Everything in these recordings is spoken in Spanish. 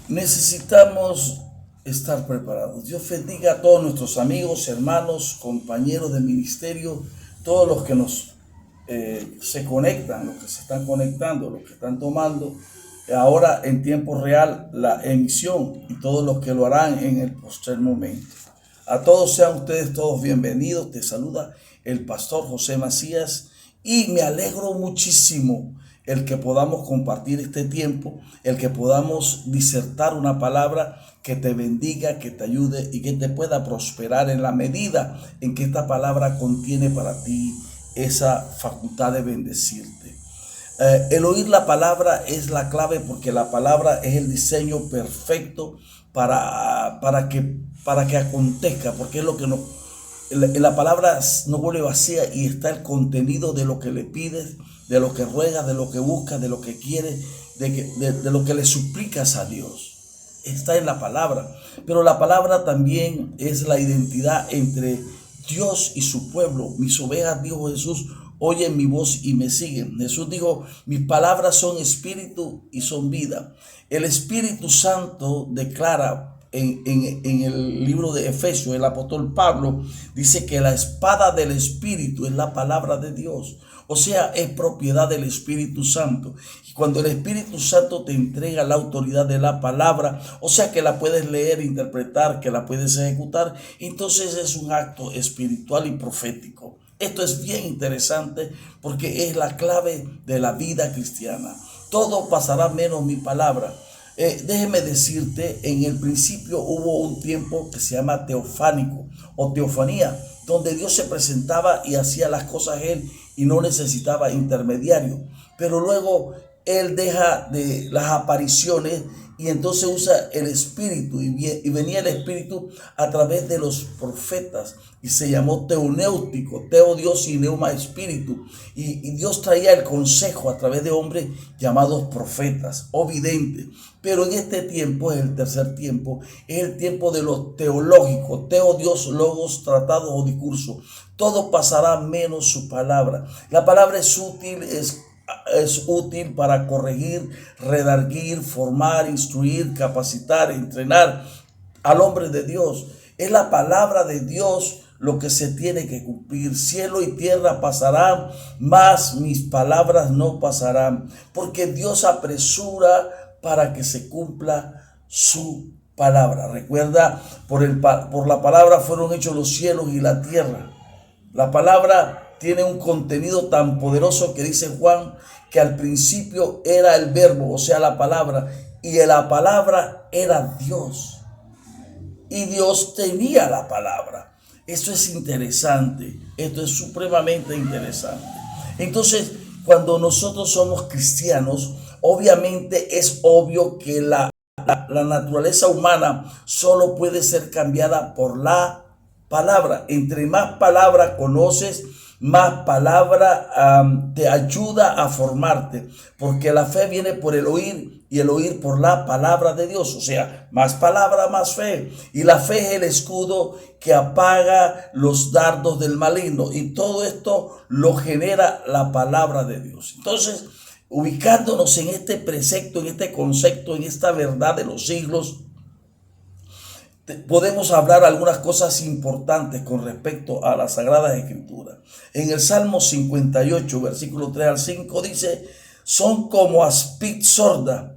Necesitamos estar preparados. Dios bendiga a todos nuestros amigos, hermanos, compañeros de ministerio, todos los que nos se conectan, los que se están conectando, los que están tomando ahora en tiempo real la emisión y todos los que lo harán en el postrer momento. A todos sean ustedes todos bienvenidos. Te saluda el pastor José Macías y me alegro muchísimo el que podamos compartir este tiempo, el que podamos disertar una palabra que te bendiga, que te ayude y que te pueda prosperar en la medida en que esta palabra contiene para ti esa facultad de bendecirte. El oír la palabra es la clave, porque la palabra es el diseño perfecto para que acontezca, porque es lo que la palabra no vuelve vacía y está el contenido de lo que le pides, de lo que ruegas, de lo que buscas, de lo que quieres, de lo que le suplicas a Dios. Está en la palabra, pero la palabra también es la identidad entre Dios y su pueblo. Mis ovejas, dijo Jesús, oyen mi voz y me siguen. Jesús dijo, mis palabras son espíritu y son vida. El Espíritu Santo declara en el libro de Efesios, el apóstol Pablo dice que la espada del Espíritu es la palabra de Dios. O sea, es propiedad del Espíritu Santo. Y cuando el Espíritu Santo te entrega la autoridad de la palabra, o sea que la puedes leer, interpretar, que la puedes ejecutar, entonces es un acto espiritual y profético. Esto es bien interesante porque es la clave de la vida cristiana. Todo pasará menos mi palabra. Déjeme decirte, en el principio hubo un tiempo que se llama teofánico o teofanía, donde Dios se presentaba y hacía las cosas Él y no necesitaba intermediario. Pero luego Él deja de las apariciones y entonces usa el Espíritu, y venía el Espíritu a través de los profetas y se llamó teonéutico, teo Dios y neuma Espíritu, y Dios traía el consejo a través de hombres llamados profetas o videntes. Pero en este tiempo, es el tercer tiempo, es el tiempo de lo teológico, teo Dios, logos, tratados o discursos. Todo pasará menos su palabra. La palabra es útil para corregir, redarguir, formar, instruir, capacitar, entrenar al hombre de Dios. Es la palabra de Dios lo que se tiene que cumplir. Cielo y tierra pasarán, mas mis palabras no pasarán, porque Dios apresura para que se cumpla su palabra. Recuerda, por la palabra fueron hechos los cielos y la tierra. La palabra tiene un contenido tan poderoso que dice Juan que al principio era el verbo, o sea, la palabra, y la palabra era Dios. Y Dios tenía la palabra. Esto es interesante, esto es supremamente interesante. Entonces, cuando nosotros somos cristianos, obviamente es obvio que la naturaleza humana solo puede ser cambiada por la palabra. Entre más palabra conoces, más palabra te ayuda a formarte, porque la fe viene por el oír y el oír por la palabra de Dios. O sea, más palabra, más fe. Y la fe es el escudo que apaga los dardos del maligno, y todo esto lo genera la palabra de Dios. Entonces, ubicándonos en este precepto, en este concepto, en esta verdad de los siglos, podemos hablar algunas cosas importantes con respecto a las Sagradas Escrituras. En el Salmo 58, versículo 3 al 5 dice, son como aspid sorda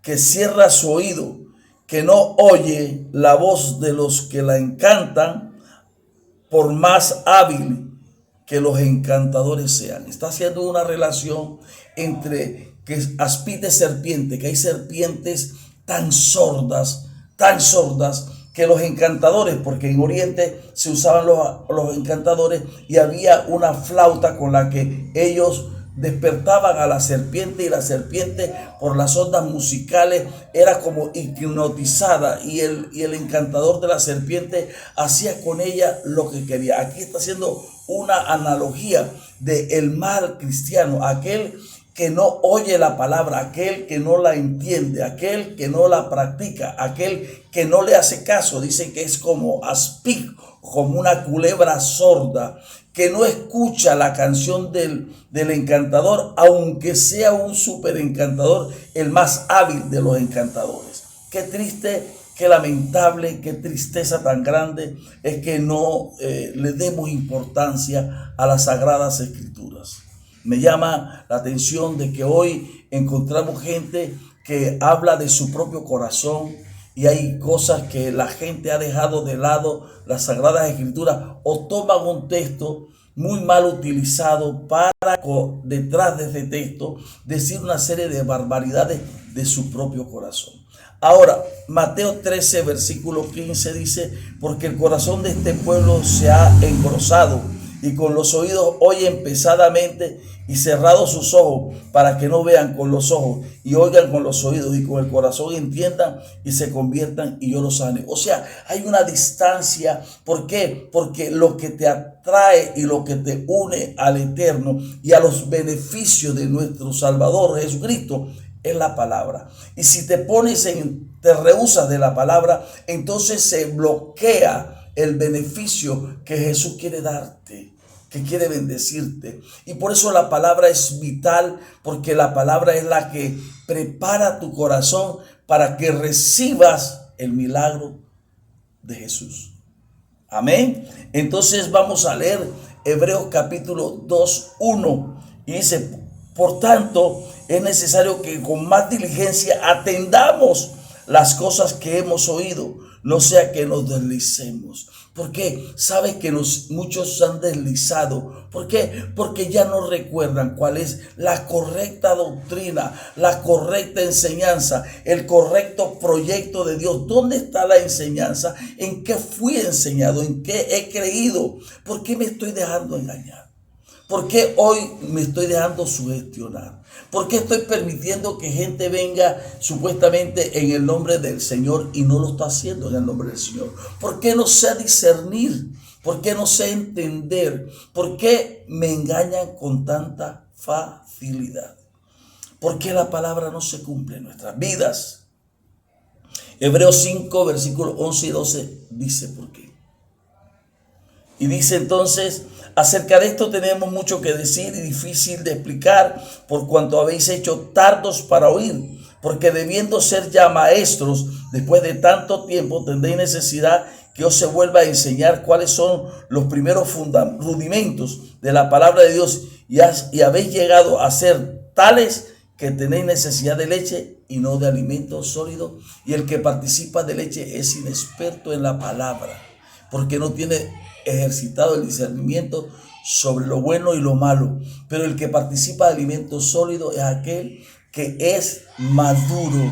que cierra su oído, que no oye la voz de los que la encantan, por más hábil que los encantadores sean. Está haciendo una relación entre que aspid de serpiente, que hay serpientes tan sordas, que los encantadores, porque en Oriente se usaban los encantadores y había una flauta con la que ellos despertaban a la serpiente, y la serpiente por las ondas musicales era como hipnotizada, y el encantador de la serpiente hacía con ella lo que quería. Aquí está haciendo una analogía del mal cristiano, aquel que no oye la palabra, aquel que no la entiende, aquel que no la practica, aquel que no le hace caso. Dicen que es como aspig, como una culebra sorda, que no escucha la canción del encantador, aunque sea un súper encantador, el más hábil de los encantadores. Qué triste, qué lamentable, qué tristeza tan grande es que no le demos importancia a las Sagradas Escrituras. Me llama la atención de que hoy encontramos gente que habla de su propio corazón y hay cosas que la gente ha dejado de lado, las Sagradas Escrituras, o toman un texto muy mal utilizado para detrás de ese texto decir una serie de barbaridades de su propio corazón. Ahora, Mateo 13, versículo 15 dice, porque el corazón de este pueblo se ha engrosado y con los oídos oyen pesadamente y cerrados sus ojos para que no vean con los ojos y oigan con los oídos y con el corazón entiendan y se conviertan y yo los sane. O sea, hay una distancia. ¿Por qué? Porque lo que te atrae y lo que te une al Eterno y a los beneficios de nuestro Salvador Jesucristo es la palabra. Y si te rehusas de la palabra, entonces se bloquea el beneficio que Jesús quiere darte, que quiere bendecirte. Y por eso la palabra es vital, porque la palabra es la que prepara tu corazón para que recibas el milagro de Jesús. Amén. Entonces vamos a leer Hebreos capítulo 2:1 y dice, por tanto, es necesario que con más diligencia atendamos las cosas que hemos oído, no sea que nos deslicemos. ¿Por qué? Sabes que muchos se han deslizado. ¿Por qué? Porque ya no recuerdan cuál es la correcta doctrina, la correcta enseñanza, el correcto proyecto de Dios. ¿Dónde está la enseñanza? ¿En qué fui enseñado? ¿En qué he creído? ¿Por qué me estoy dejando engañar? ¿Por qué hoy me estoy dejando sugestionar? ¿Por qué estoy permitiendo que gente venga supuestamente en el nombre del Señor y no lo está haciendo en el nombre del Señor? ¿Por qué no sé discernir? ¿Por qué no sé entender? ¿Por qué me engañan con tanta facilidad? ¿Por qué la palabra no se cumple en nuestras vidas? Hebreos 5, versículos 11 y 12 dice por qué. Y dice entonces, acerca de esto tenemos mucho que decir y difícil de explicar, por cuanto habéis hecho tardos para oír, porque debiendo ser ya maestros, después de tanto tiempo tendréis necesidad que os se vuelva a enseñar cuáles son los primeros rudimentos de la palabra de Dios, y habéis llegado a ser tales que tenéis necesidad de leche y no de alimento sólido, y el que participa de leche es inexperto en la palabra, porque no tiene ejercitado el discernimiento sobre lo bueno y lo malo, pero el que participa de alimento sólido es aquel que es maduro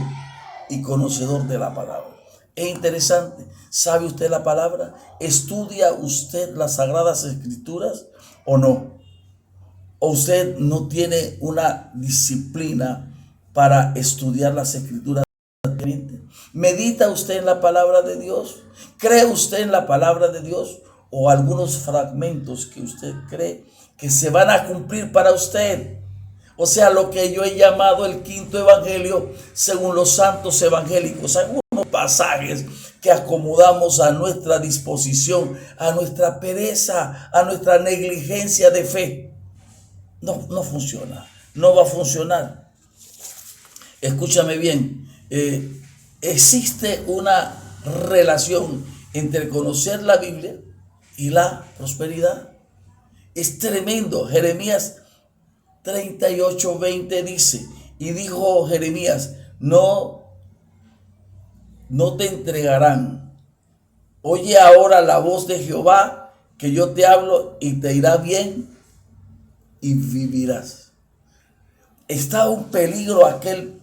y conocedor de la palabra. Es interesante. ¿Sabe usted la palabra? ¿Estudia usted las Sagradas Escrituras o no? ¿O usted no tiene una disciplina para estudiar las Escrituras? ¿Medita usted en la palabra de Dios? ¿Cree usted en la palabra de Dios? ¿O algunos fragmentos que usted cree que se van a cumplir para usted? O sea, lo que yo he llamado el quinto evangelio según los santos evangélicos. Algunos pasajes que acomodamos a nuestra disposición, a nuestra pereza, a nuestra negligencia de fe. No funciona, no va a funcionar. Escúchame bien, existe una relación entre conocer la Biblia y la prosperidad. Es tremendo. Jeremías 38:20 dice, y dijo Jeremías, no te entregarán. Oye ahora la voz de Jehová, que yo te hablo y te irá bien y vivirás. Está un peligro aquel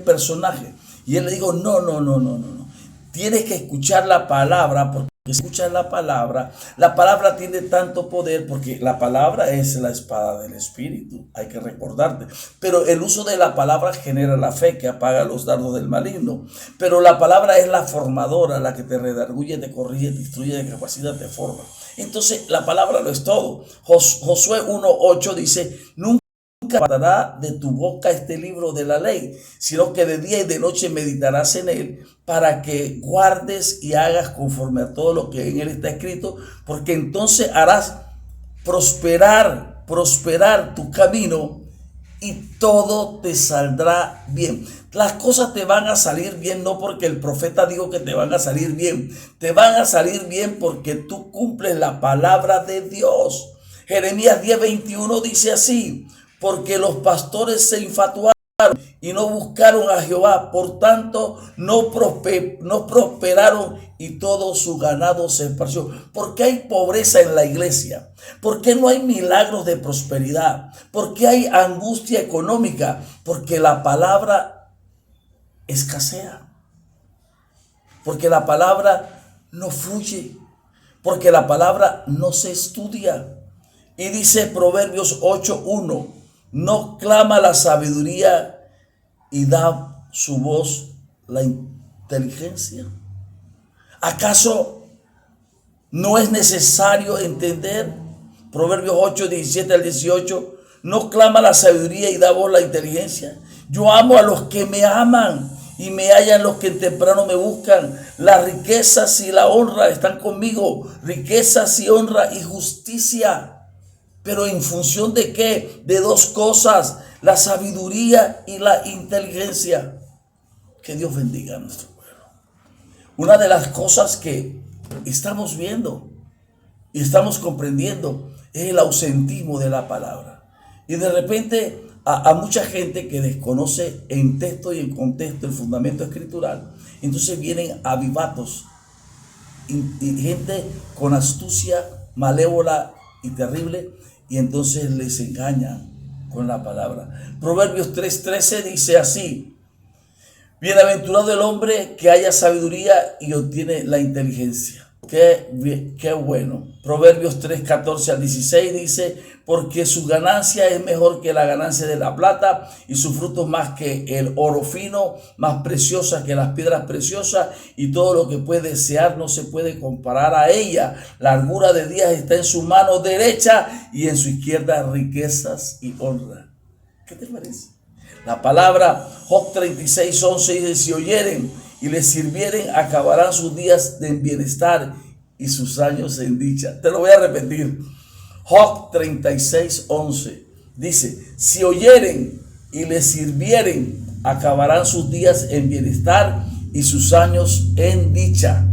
personaje. Y él le dijo, no. Tienes que escuchar la palabra, porque escuchas la palabra tiene tanto poder, porque la palabra es la espada del Espíritu, hay que recordarte. Pero el uso de la palabra genera la fe que apaga los dardos del maligno. Pero la palabra es la formadora, la que te redarguye, te corrige, te instruye, de capacidad, te forma. Entonces la palabra lo es todo. Josué 1:8 dice, nunca apartará de tu boca este libro de la ley, sino que de día y de noche meditarás en él, para que guardes y hagas conforme a todo lo que en él está escrito, porque entonces harás prosperar tu camino y todo te saldrá bien. Las cosas te van a salir bien no porque el profeta dijo que te van a salir bien. Te van a salir bien porque tú cumples la palabra de Dios. Jeremías 10:21 dice así: porque los pastores se infatuaron y no buscaron a Jehová, por tanto no prosperaron y todo su ganado se esparció. ¿Por qué hay pobreza en la iglesia? ¿Por qué no hay milagros de prosperidad? ¿Por qué hay angustia económica? Porque la palabra escasea, porque la palabra no fluye, porque la palabra no se estudia. Y dice Proverbios 8:1: no clama la sabiduría y da su voz la inteligencia. ¿Acaso no es necesario entender? Proverbios 8:17-18: no clama la sabiduría y da voz la inteligencia. Yo amo a los que me aman y me hallan los que temprano me buscan. Las riquezas y la honra están conmigo, riquezas y honra y justicia. ¿Pero en función de qué? De dos cosas: la sabiduría y la inteligencia. Que Dios bendiga a nuestro pueblo. Una de las cosas que estamos viendo y estamos comprendiendo es el ausentismo de la palabra. Y de repente a mucha gente que desconoce en texto y en contexto el fundamento escritural, entonces vienen avivatos y gente con astucia malévola y terrible, y entonces les engañan con la palabra. Proverbios 3:13 dice así: bienaventurado el hombre que haya sabiduría y obtiene la inteligencia. Qué bueno. Proverbios 3:14-16 dice: porque su ganancia es mejor que la ganancia de la plata, y su fruto más que el oro fino, más preciosa que las piedras preciosas, y todo lo que puede desear no se puede comparar a ella. Largura de días está en su mano derecha, y en su izquierda riquezas y honra. ¿Qué te parece? La palabra Job 36:11 dice: si oyeren y les sirvieren, acabarán sus días en bienestar y sus años en dicha. Te lo voy a repetir. Job 36:11 dice: si oyeren y les sirvieren, acabarán sus días en bienestar y sus años en dicha.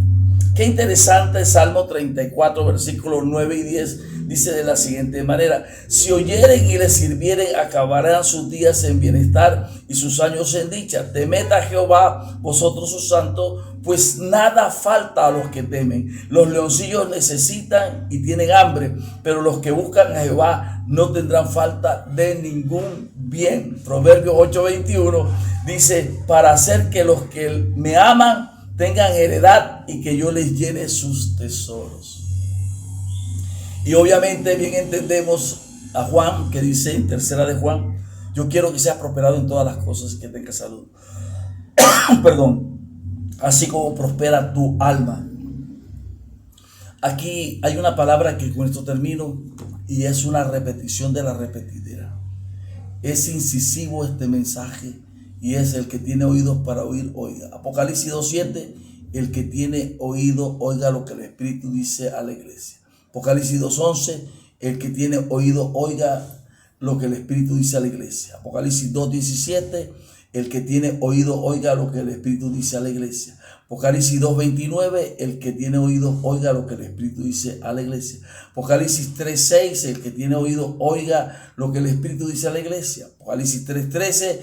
Qué interesante. Salmo 34, versículos 9 y 10 dice de la siguiente manera: si oyeren y les sirvieren, acabarán sus días en bienestar y sus años en dicha. Temed a Jehová, vosotros sus santos, pues nada falta a los que temen. Los leoncillos necesitan y tienen hambre, pero los que buscan a Jehová no tendrán falta de ningún bien. Proverbios 8:21 dice: para hacer que los que me aman tengan heredad y que yo les llene sus tesoros. Y obviamente bien entendemos a Juan, que dice en tercera de Juan: yo quiero que seas prosperado en todas las cosas y que tengas salud. Perdón. Así como prospera tu alma. Aquí hay una palabra que con esto termino, y es una repetición de la repetidera. Es incisivo este mensaje, y es: el que tiene oídos para oír, oiga. Apocalipsis 2:7: el que tiene oído, oiga lo que el Espíritu dice a la iglesia. Apocalipsis 2:11: el que tiene oído, oiga lo que el Espíritu dice a la iglesia. Apocalipsis 2:17: el que tiene oído, oiga lo que el Espíritu dice a la iglesia. Apocalipsis 2:29: el que tiene oído, oiga lo que el Espíritu dice a la iglesia. Apocalipsis 3:6: el que tiene oído, oiga lo que el Espíritu dice a la iglesia. Apocalipsis 3:13: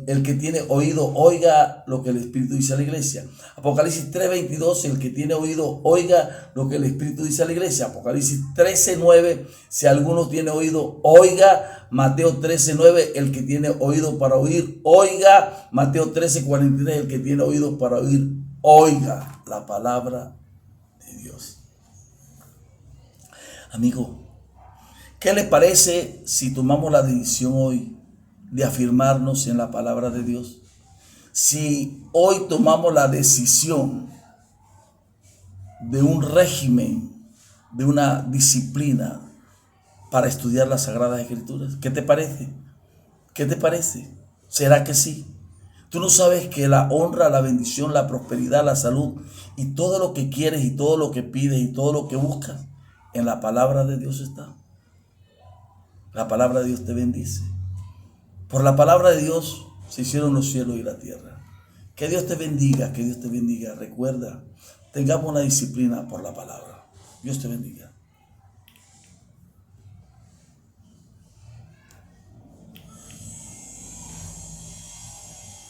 el que tiene oído, oiga lo que el Espíritu dice a la iglesia. Apocalipsis 3:22: el que tiene oído, oiga lo que el Espíritu dice a la iglesia. Apocalipsis 13:9: si alguno tiene oído, oiga. Mateo 13:9: el que tiene oído para oír, oiga. Mateo 13:43: el que tiene oído para oír, oiga la palabra de Dios. Amigo, ¿qué le parece si tomamos la decisión hoy de afirmarnos en la palabra de Dios? Si hoy tomamos la decisión de un régimen, de una disciplina para estudiar las Sagradas Escrituras. ¿Qué te parece? ¿Qué te parece? ¿Será que sí? Tú no sabes que la honra, la bendición, la prosperidad, la salud y todo lo que quieres y todo lo que pides y todo lo que buscas en la palabra de Dios está. La palabra de Dios te bendice. Por la palabra de Dios se hicieron los cielos y la tierra. Que Dios te bendiga, que Dios te bendiga. Recuerda, tengamos una disciplina por la palabra. Dios te bendiga.